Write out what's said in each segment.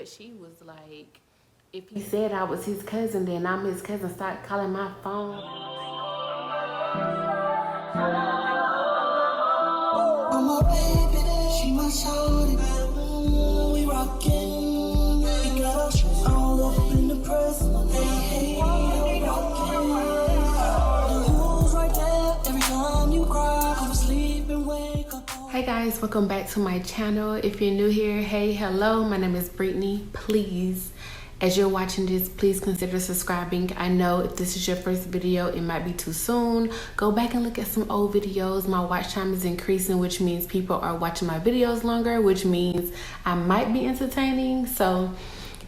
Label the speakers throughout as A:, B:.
A: but she was like, if he said I was his cousin, then I'm his cousin. Start calling my phone.
B: I'm a baby, she my shawty. We rockin', we got our shoes all up in the press. Hey, we rockin'. The rules right there. Every time you cry, go to sleep and wake up.
A: Hey guys, welcome back to my channel. If you're new here, hey, hello, my name is Brittany. Please, as you're watching this, please consider subscribing. I know if this is your first video, it might be too soon. Go back and look at some old videos. My watch time is increasing, which means people are watching my videos longer, which means I might be entertaining. So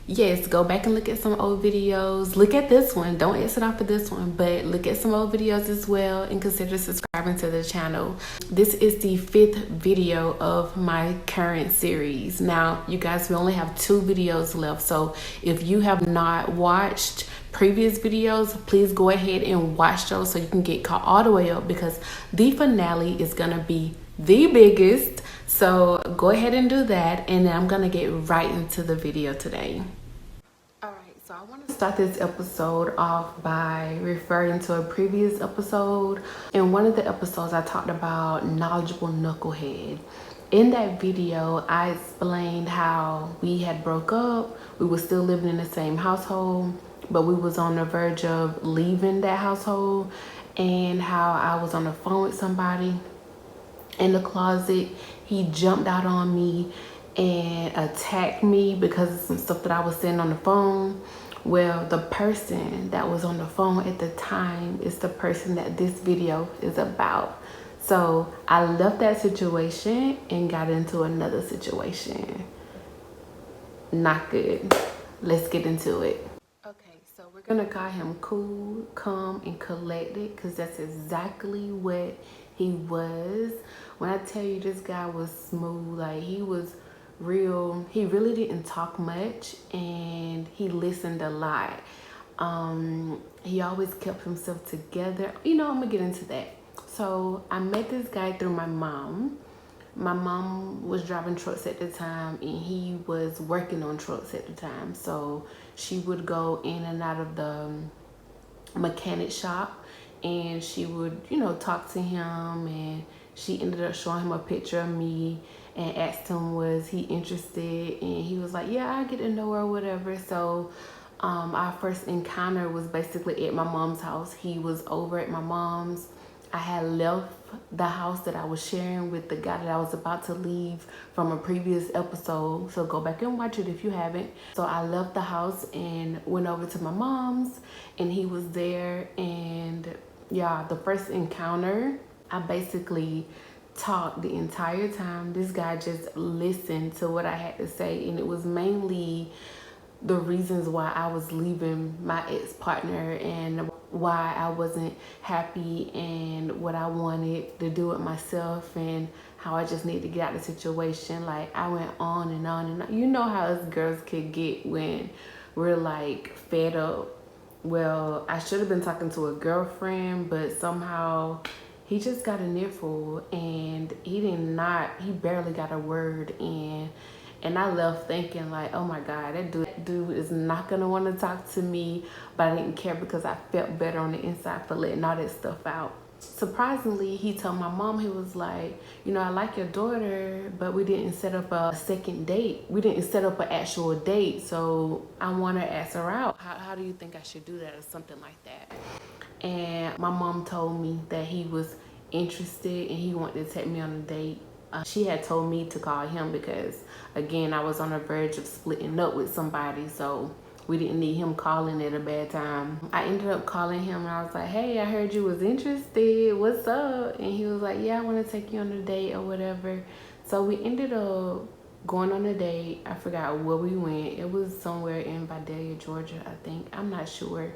A: yes, go back and look at some old videos. Look at this one. Don't exit off of this one, but look at some old videos as well and consider subscribing to the channel. This is the 5th video of my current series. Now, you guys, we only have 2 videos left. So if you have not watched previous videos, please go ahead and watch those so you can get caught all the way up, because the finale is gonna be the biggest. So go ahead and do that, and then I'm gonna get right into the video today. Alright, so I want to start this episode off by referring to a previous episode. In one of the episodes, I talked about knowledgeable knucklehead. In that video, I explained how we had broke up. We were still living in the same household, but we was on the verge of leaving that household, and how I was on the phone with somebody in the closet. He jumped out on me and attacked me because of some stuff that I was saying on the phone. Well, the person that was on the phone at the time is the person that this video is about. So I left that situation and got into another situation. Not good. Let's get into it. Okay, so we're gonna call him cool, calm, and collected, because that's exactly what he was. When I tell you this guy was smooth, like he was real. He really didn't talk much, and he listened a lot. He always kept himself together. You know, I'm gonna get into that. So I met this guy through my mom. My mom was driving trucks at the time, and he was working on trucks at the time. So she would go in and out of the mechanic shop, and she would, you know, talk to him, and she ended up showing him a picture of me and asked him was he interested, and he was like, yeah, I get to know her or whatever. So our first encounter was basically at my mom's house. He was over at my mom's. I had left the house that I was sharing with the guy that I was about to leave from a previous episode. So go back and watch it if you haven't. So I left the house and went over to my mom's, and he was there. And yeah, the first encounter, I basically talked the entire time. This guy just listened to what I had to say, and it was mainly the reasons why I was leaving my ex-partner and why I wasn't happy and what I wanted to do it myself and how I just need to get out of the situation. Like, I went on and on and on. You know how us girls could get when we're like fed up. Well, I should have been talking to a girlfriend, but somehow he just got an earful, and he barely got a word in. And I left thinking like, oh my God, that dude is not gonna want to talk to me. But I didn't care because I felt better on the inside for letting all that stuff out. Surprisingly, he told my mom, he was like, you know, I like your daughter, but we didn't set up a second date. We didn't set up an actual date. So I want to ask her out. How do you think I should do that, or something like that? And my mom told me that he was interested and he wanted to take me on a date. She had told me to call him because, again, I was on the verge of splitting up with somebody, so we didn't need him calling at a bad time. I ended up calling him, and I was like, hey, I heard you was interested. What's up? And he was like, yeah, I want to take you on a date or whatever. So we ended up going on a date. I forgot where we went. It was somewhere in Vidalia, Georgia, I think. I'm not sure.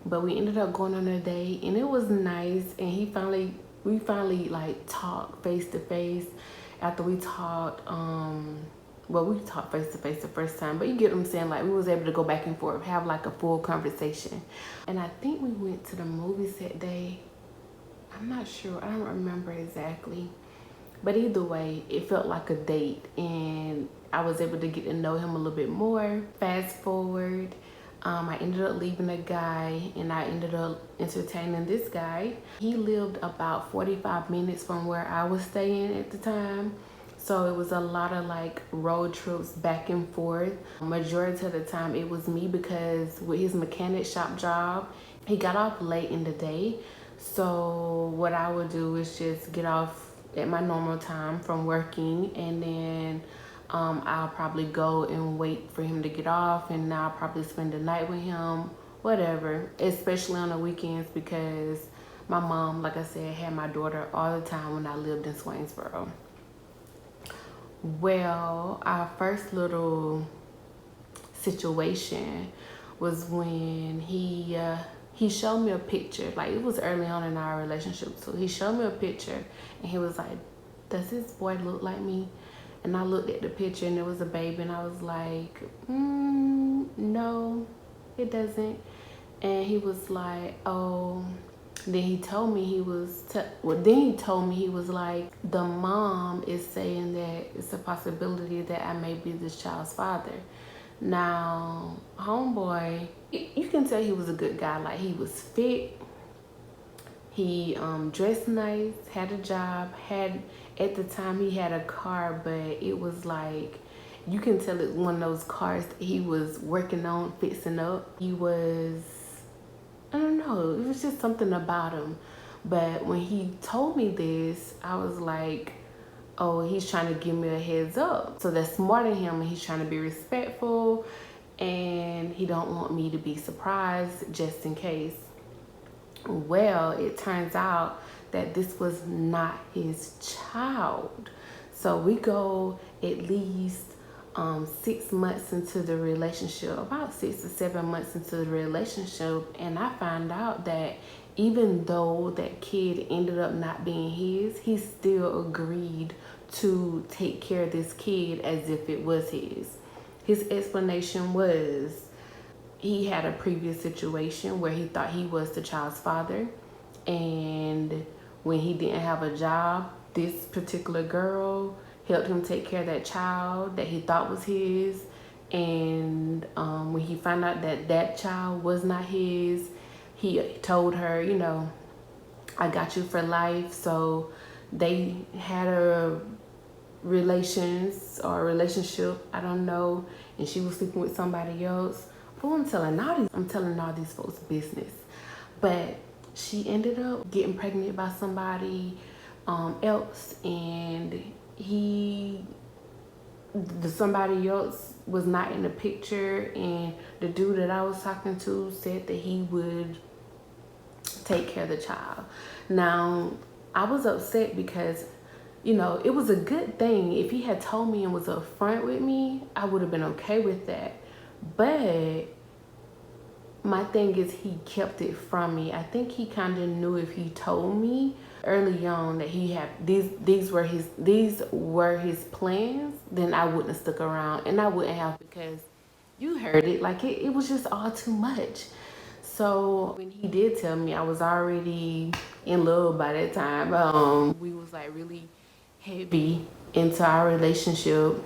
A: But we ended up going on a date, and it was nice. And we finally like talked face to face. After we talked, well, we talked face to face the first time, but you get what I'm saying? Like, we was able to go back and forth, have like a full conversation. And I think we went to the movies that day. I'm not sure. I don't remember exactly. But either way, it felt like a date, and I was able to get to know him a little bit more. Fast forward, I ended up leaving a guy and I ended up entertaining this guy. He lived about 45 minutes from where I was staying at the time. So it was a lot of like road trips back and forth. Majority of the time it was me, because with his mechanic shop job, he got off late in the day. So what I would do is just get off at my normal time from working, and then I'll probably go and wait for him to get off, and I'll probably spend the night with him, whatever, especially on the weekends, because my mom, like I said, had my daughter all the time when I lived in Swainsboro. Well, our first little situation was when he showed me a picture. Like, it was early on in our relationship, so he showed me a picture and he was like, does this boy look like me? And I looked at the picture and it was a baby, and I was like, no, it doesn't. And he was like, oh. Then he told me he was like, the mom is saying that it's a possibility that I may be this child's father. Now, homeboy, you can tell he was a good guy. Like, he was fit, he dressed nice, had a job, at the time he had a car, but it was like, you can tell it's one of those cars that he was working on fixing up. He was, I don't know, it was just something about him. But when he told me this, I was like, oh, he's trying to give me a heads up. So that's smart of him, and he's trying to be respectful, and he don't want me to be surprised just in case. Well, it turns out that this was not his child. So we go at least 6 months into the relationship, about 6 to 7 months into the relationship, and I found out that even though that kid ended up not being his, he still agreed to take care of this kid as if it was his. His explanation was he had a previous situation where he thought he was the child's father, and when he didn't have a job, this particular girl helped him take care of that child that he thought was his. And when he found out that that child was not his, he told her, you know, I got you for life. So they had a relationship, I don't know, and she was sleeping with somebody else. But I'm telling all these folks business. But she ended up getting pregnant by somebody else, and somebody else was not in the picture, and the dude that I was talking to said that he would take care of the child. Now, I was upset because, you know, it was a good thing. If he had told me and was upfront with me, I would have been okay with that. But my thing is, he kept it from me. I think he kind of knew if he told me early on that he had these were his plans, then I wouldn't have stuck around, and I wouldn't have, because you heard it, like it was just all too much. So when he did tell me, I was already in love by that time. We was like really heavy into our relationship.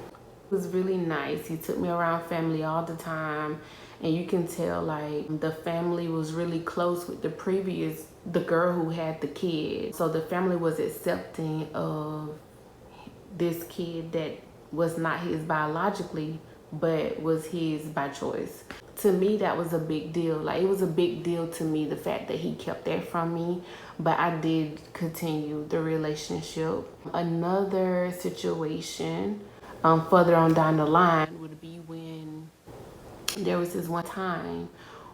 A: It was really nice. He took me around family all the time, and you can tell like the family was really close with the girl who had the kid. So the family was accepting of this kid that was not his biologically, but was his by choice. To me, that was a big deal. Like, it was a big deal to me, the fact that he kept that from me. But I did continue the relationship. Another situation further on down the line would be when there was this one time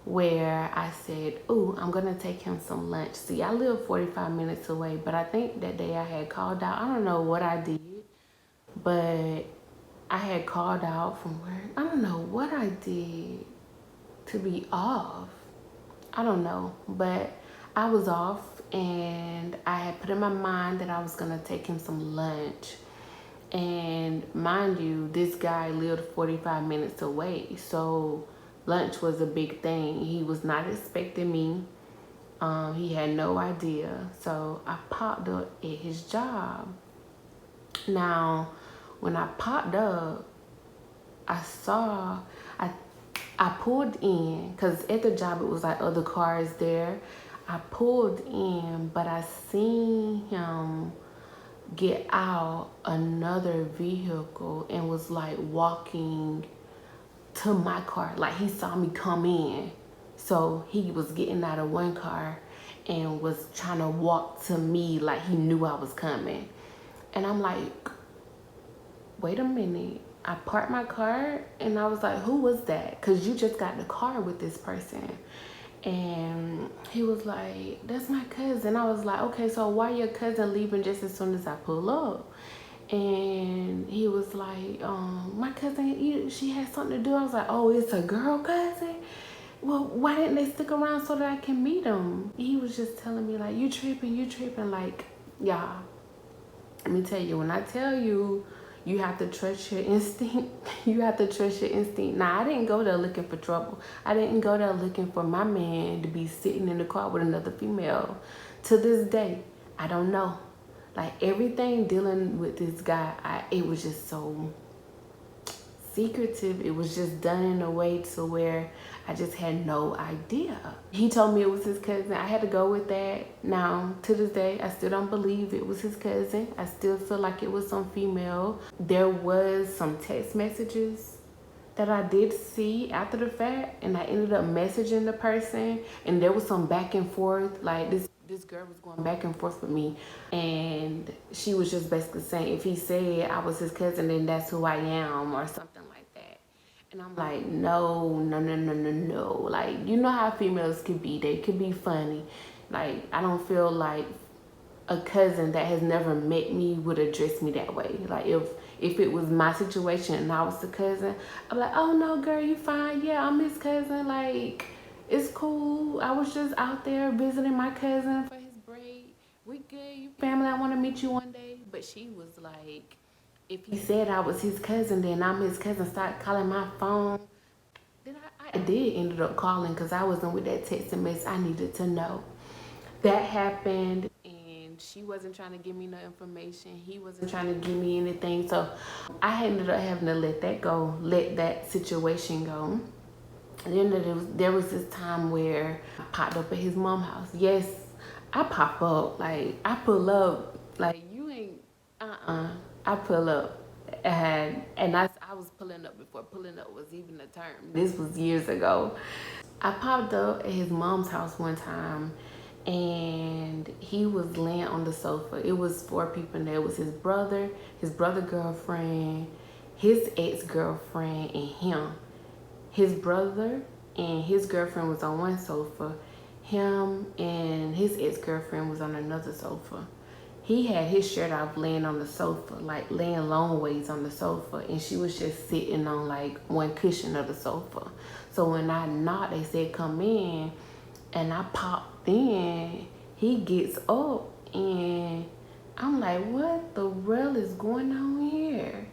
A: where I said, oh, I'm gonna take him some lunch. See, I live 45 minutes away, but I think that day I had called out. I don't know what I did, but I had called out from work. I don't know what I did to be off. I don't know, but I was off, and I had put in my mind that I was gonna take him some lunch. And mind you, this guy lived 45 minutes away, so lunch was a big thing. He was not expecting me. He had no idea. So I popped up at his job. Now, when I popped up, I pulled in because at the job it was like other cars there. I pulled in, but I seen him get out another vehicle and was like walking to my car. Like he saw me come in, so he was getting out of one car and was trying to walk to me like he knew I was coming. And I'm like, wait a minute. I parked my car and I was like, who was that? Because you just got in the car with this person. And he was like, that's my cousin. I was like, okay, so why your cousin leaving just as soon as I pull up? And he was like, my cousin, she had something to do. I was like, oh, it's a girl cousin? Well, why didn't they stick around so that I can meet him? He was just telling me like, you tripping. Like, y'all, let me tell you, when I tell you, you have to trust your instinct. You have to trust your instinct. Now, I didn't go there looking for trouble. I didn't go there looking for my man to be sitting in the car with another female. To this day, I don't know. Like, everything dealing with this guy, it was just so secretive. It was just done in a way to where I just had no idea. He told me it was his cousin. I had to go with that. Now, to this day, I still don't believe it was his cousin. I still feel like it was some female. There was some text messages that I did see after the fact, and I ended up messaging the person, and there was some back and forth. Like, this girl was going back and forth with me, and she was just basically saying if he said I was his cousin, then that's who I am, or something like that. And I'm like, no. Like, you know how females could be. They could be funny. Like, I don't feel like a cousin that has never met me would address me that way. Like, if it was my situation and I was the cousin, I'm like, oh no, girl, you fine. Yeah, I'm his cousin. Like, it's cool. I was just out there visiting my cousin for his break. We good. You family. I want to meet you one day. But she was like, if he said I was his cousin, then I'm his cousin. Start calling my phone. Then I did ended up calling because I wasn't with that text message. I needed to know. That happened, and she wasn't trying to give me no information. He wasn't trying to give me anything. So I ended up having to let that go, let that situation go. And then there was this time where I popped up at his mom's house. Yes, I pop up. Like, I pull up. Like, you ain't, I pull up. And I was pulling up before pulling up was even a term. This was years ago. I popped up at his mom's house one time, and he was laying on the sofa. It was 4 people in there. It was his brother girlfriend, his ex-girlfriend, and him. His brother and his girlfriend was on one sofa. Him and his ex-girlfriend was on another sofa. He had his shirt off laying on the sofa, like laying long ways on the sofa. And she was just sitting on like one cushion of the sofa. So when I knocked, they said, come in. And I popped in. He gets up and I'm like, what the world is going on here?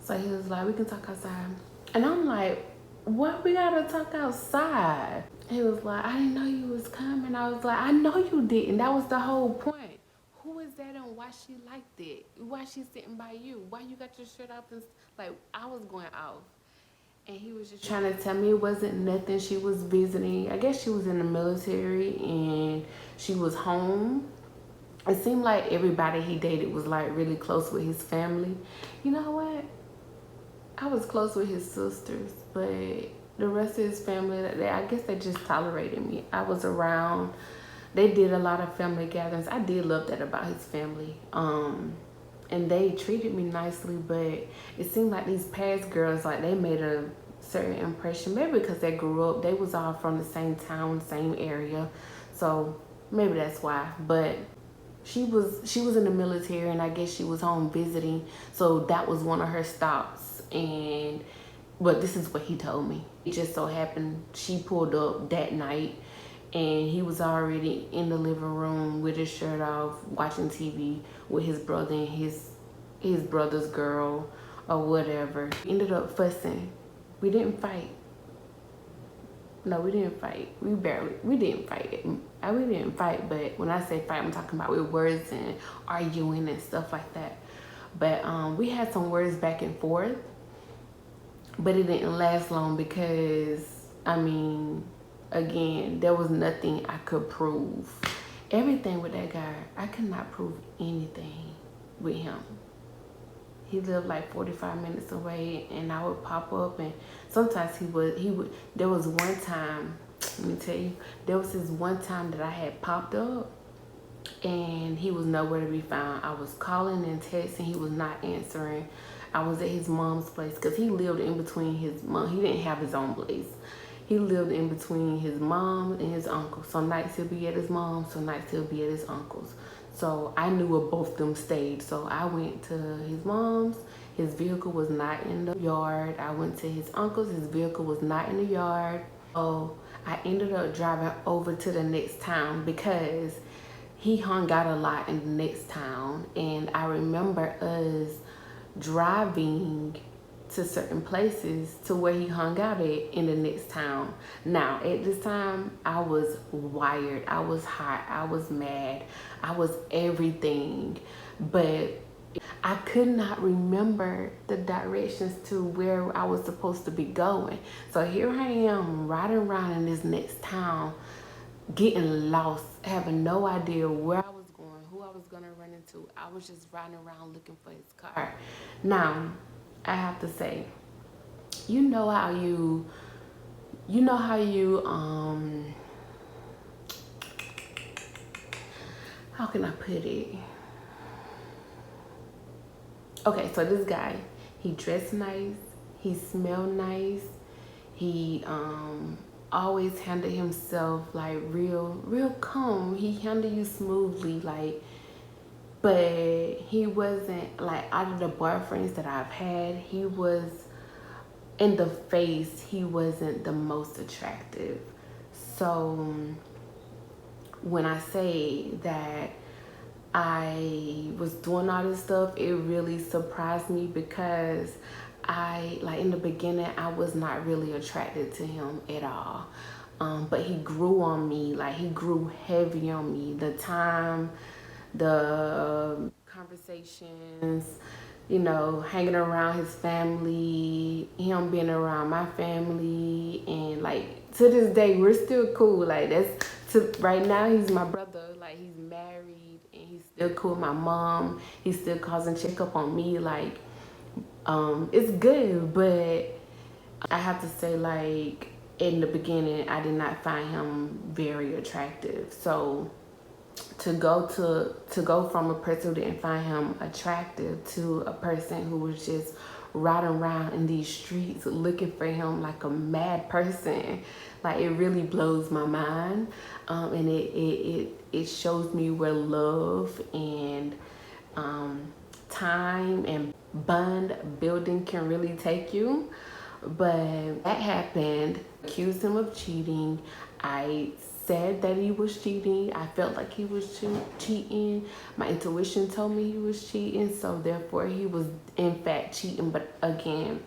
A: So he was like, we can talk outside. And I'm like, what we gotta talk outside? He was like, I didn't know you was coming. I was like, I know you didn't. That was the whole point. Who is that and why she liked it? Why she sitting by you? Why you got your shirt off? And like, I was going off. And he was just trying to tell me it wasn't nothing. She was visiting. I guess she was in the military and she was home. It seemed like everybody he dated was like really close with his family. You know what? I was close with his sisters, but the rest of his family, I guess they just tolerated me. I was around. They did a lot of family gatherings. I did love that about his family. And they treated me nicely, but it seemed like these past girls, like they made a certain impression. Maybe because they grew up, they was all from the same town, same area. So maybe that's why. But she was in the military, and I guess she was home visiting. So that was one of her stops. But this is what he told me. It just so happened she pulled up that night, and he was already in the living room with his shirt off, watching TV with his brother and his brother's girl or whatever. We ended up fussing. We didn't fight. No, we didn't fight. We didn't fight. We didn't fight, but when I say fight, I'm talking about with words and arguing and stuff like that. But we had some words back and forth. But it didn't last long because, I mean, again, there was nothing I could prove. Everything with that guy, I could not prove anything with him. He lived like 45 minutes away, and I would pop up, and sometimes he would, there was one time, let me tell you, there was this one time that I had popped up, and he was nowhere to be found. I was calling and texting, he was not answering. I was at his mom's place, because he lived in between his mom. He didn't have his own place. He lived in between his mom and his uncle. Some nights he'll be at his mom, some nights he'll be at his uncle's. So I knew where both of them stayed. So I went to his mom's. His vehicle was not in the yard. I went to his uncle's. His vehicle was not in the yard. So I ended up driving over to the next town because he hung out a lot in the next town. And I remember us driving to certain places to where he hung out at in the next town. Now, at this time, I was wired. I was hot. I was mad. I was everything. But I could not remember the directions to where I was supposed to be going. So here I am riding around in this next town, getting lost, having no idea where I was going, who I was going to run into. I was just riding around looking for his car. Now, I have to say, you know how you how can I put it? Okay, so this guy, he dressed nice, he smelled nice, he always handled himself like real calm. He handled you smoothly, like, but he wasn't, like, out of the boyfriends that I've had, he was, in the face, he wasn't the most attractive. So when I say that I was doing all this stuff, it really surprised me because in the beginning, I was not really attracted to him at all. But he grew on me, like, he grew heavy on me. The conversations, you know, hanging around his family, him being around my family, and like to this day we're still cool. Like right now he's my brother, like he's married and he's still cool with my mom. He still calls and check up on me, like it's good. But I have to say, like, in the beginning I did not find him very attractive. So to go from a person who didn't find him attractive to a person who was just riding around in these streets looking for him like a mad person, like, it really blows my mind. And it shows me where love and time and bond building can really take you. But that happened. Accused him of cheating. I said that he was cheating. I felt like he was cheating. My intuition told me he was cheating, so therefore he was in fact cheating, but again,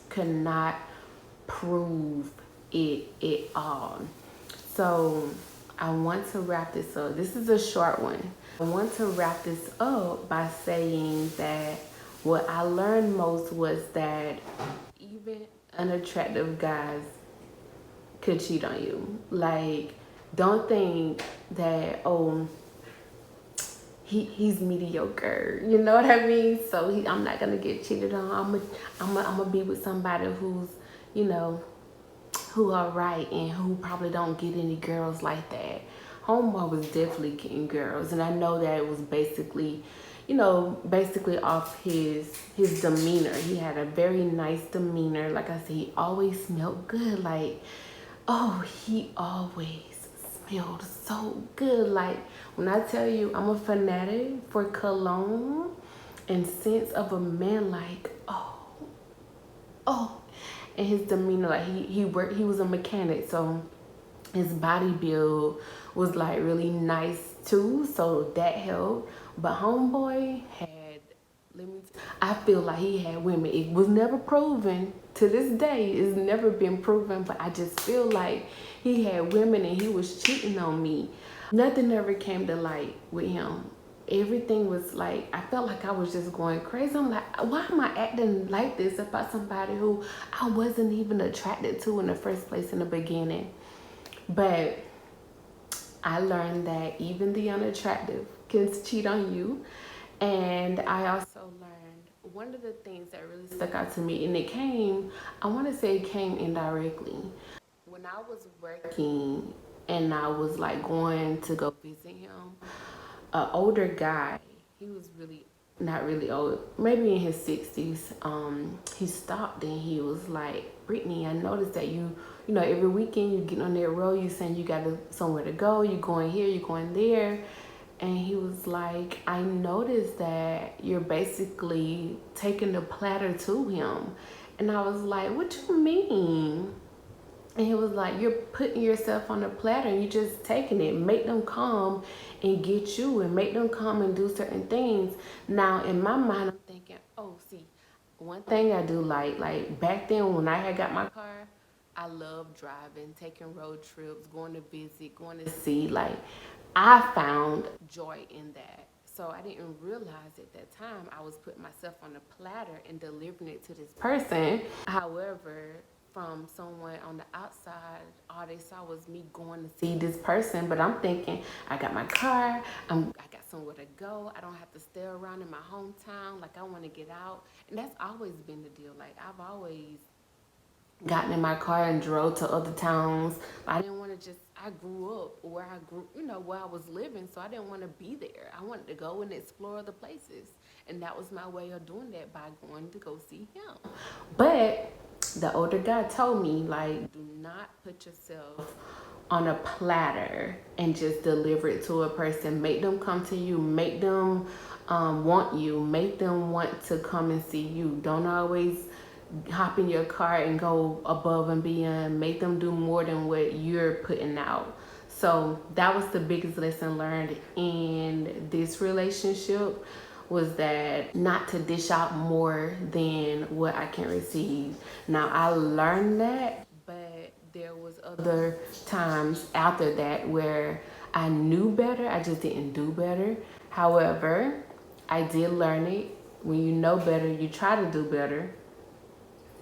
A: could not prove it at all. So I want to wrap this up. This is a short one. I want to wrap this up by saying that what I learned most was that even unattractive guys could cheat on you. Like, don't think that, oh, he's mediocre, you know what I mean? So I'm not gonna get cheated on. I'm gonna be with somebody who's, you know, who are right and who probably don't get any girls like that. Homeboy was definitely getting girls, and I know that it was basically, you know, off his demeanor. He had a very nice demeanor. Like I said, he always smelled good. Like, oh, he always smelled so good. Like, when I tell you I'm a fanatic for cologne and scents of a man, like, oh, and his demeanor, like, he was a mechanic, so his body build was like really nice too, so that helped. But homeboy had, I feel like he had women. It was never proven to this day. It's never been proven, but I just feel like he had women and he was cheating on me. Nothing ever came to light with him. everything was like, I felt like I was just going crazy. I'm like, why am I acting like this about somebody who I wasn't even attracted to in the first place in the beginning? But I learned that even the unattractive can cheat on you. And I also learned one of the things that really stuck out to me, and I want to say it came indirectly. When I was working and I was like going to go visit him, an older guy, he was really not really old, maybe in his 60s. He stopped and he was like, Brittany, I noticed that you know, every weekend you get on that road, you saying you got somewhere to go, you going here, you going there. And he was like, I noticed that you're basically taking the platter to him. And I was like, what you mean? And he was like, you're putting yourself on a platter and you're just taking it. Make them come and get you, and make them come and do certain things. Now, in my mind, I'm thinking, oh, see, one thing I do like back then when I had got my car, I love driving, taking road trips, going to visit, going to see. Like, I found joy in that. So I didn't realize at that time I was putting myself on a platter and delivering it to this person. However, from someone on the outside, all they saw was me going to see this person. But I'm thinking, I got my car, I got somewhere to go, I don't have to stay around in my hometown, like I want to get out. And that's always been the deal. Like, I've always gotten in my car and drove to other towns. I didn't want to just, I grew up where I grew, you know, where I was living, so I didn't want to be there. I wanted to go and explore other places. And that was my way of doing that, by going to go see him. But the older guy told me, like, do not put yourself on a platter and just deliver it to a person. Make them come to you, make them want you, make them want to come and see you. Don't always hop in your car and go above and beyond. Make them do more than what you're putting out. So that was the biggest lesson learned in this relationship, was that not to dish out more than what I can receive. Now, I learned that, but there was other times after that where I knew better, I just didn't do better. However, I did learn it. When you know better, you try to do better.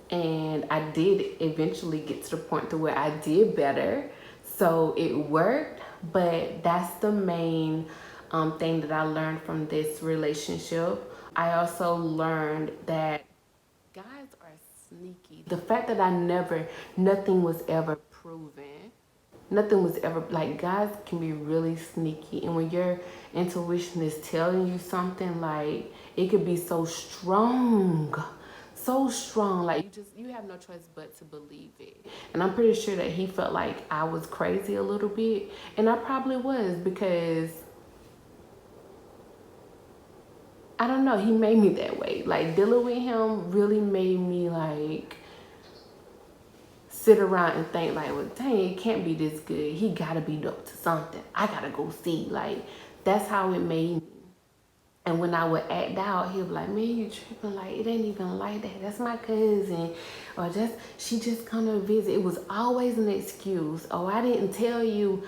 A: And I did eventually get to the point to where I did better. So it worked, but that's the main thing that I learned from this relationship. I also learned that guys are sneaky. The fact that nothing was ever proven. Nothing was ever, like, guys can be really sneaky. And when your intuition is telling you something, like, it could be so strong. So strong, like you have no choice but to believe it. And I'm pretty sure that he felt like I was crazy a little bit, and I probably was, because I don't know, he made me that way. Like, dealing with him really made me like sit around and think like, well, dang, it can't be this good. He gotta be up to something. I gotta go see. Like, that's how it made me. And when I would act out, he'd be like, man, you tripping, like, it ain't even like that. That's my cousin. Or she just come to visit. It was always an excuse. Oh, I didn't tell you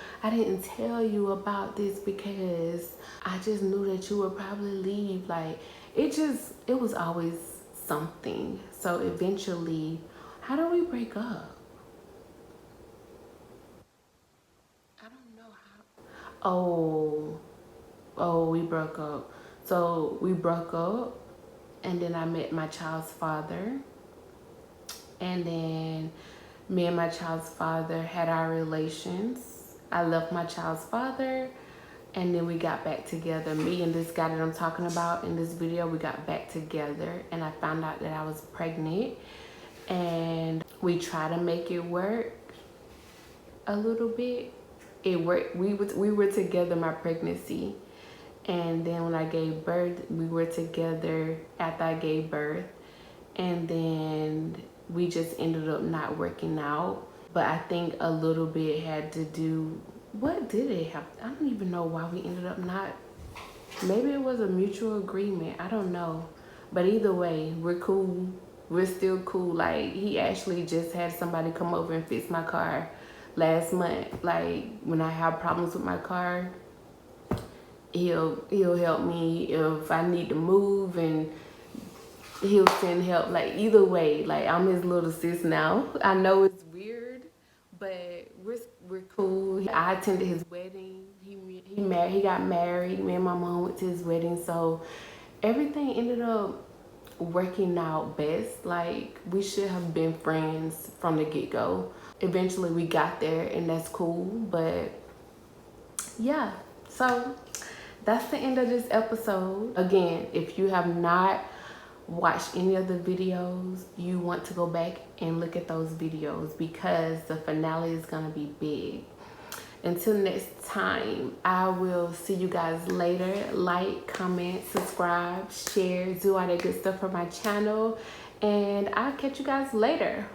A: about this because I just knew that you would probably leave. Like, it was always something. So eventually, how do we break up? I don't know how. Oh, we broke up. So we broke up, and then I met my child's father, and then me and my child's father had our relations. I left my child's father, and then we got back together. Me and this guy that I'm talking about in this video, we got back together, and I found out that I was pregnant, and we tried to make it work a little bit. It worked. We were together my pregnancy. And then when I gave birth, we were together after I gave birth. And then we just ended up not working out. But I think a little bit had to do, what did it have? I don't even know why we ended up not. Maybe it was a mutual agreement. I don't know. But either way, we're cool. We're still cool. Like, he actually just had somebody come over and fix my car last month. Like, when I have problems with my car, he'll help me if I need to move, and he'll send help. Like either way, like I'm his little sis now. I know it's weird, but we're cool. I attended his wedding. He got married. Me and my mom went to his wedding, so everything ended up working out best. Like we should have been friends from the get-go. Eventually we got there, and that's cool. But yeah, so that's the end of this episode. Again, if you have not watched any of the videos, you want to go back and look at those videos because the finale is gonna be big. Until next time, I will see you guys later. Like, comment, subscribe, share, do all that good stuff for my channel, and I'll catch you guys later.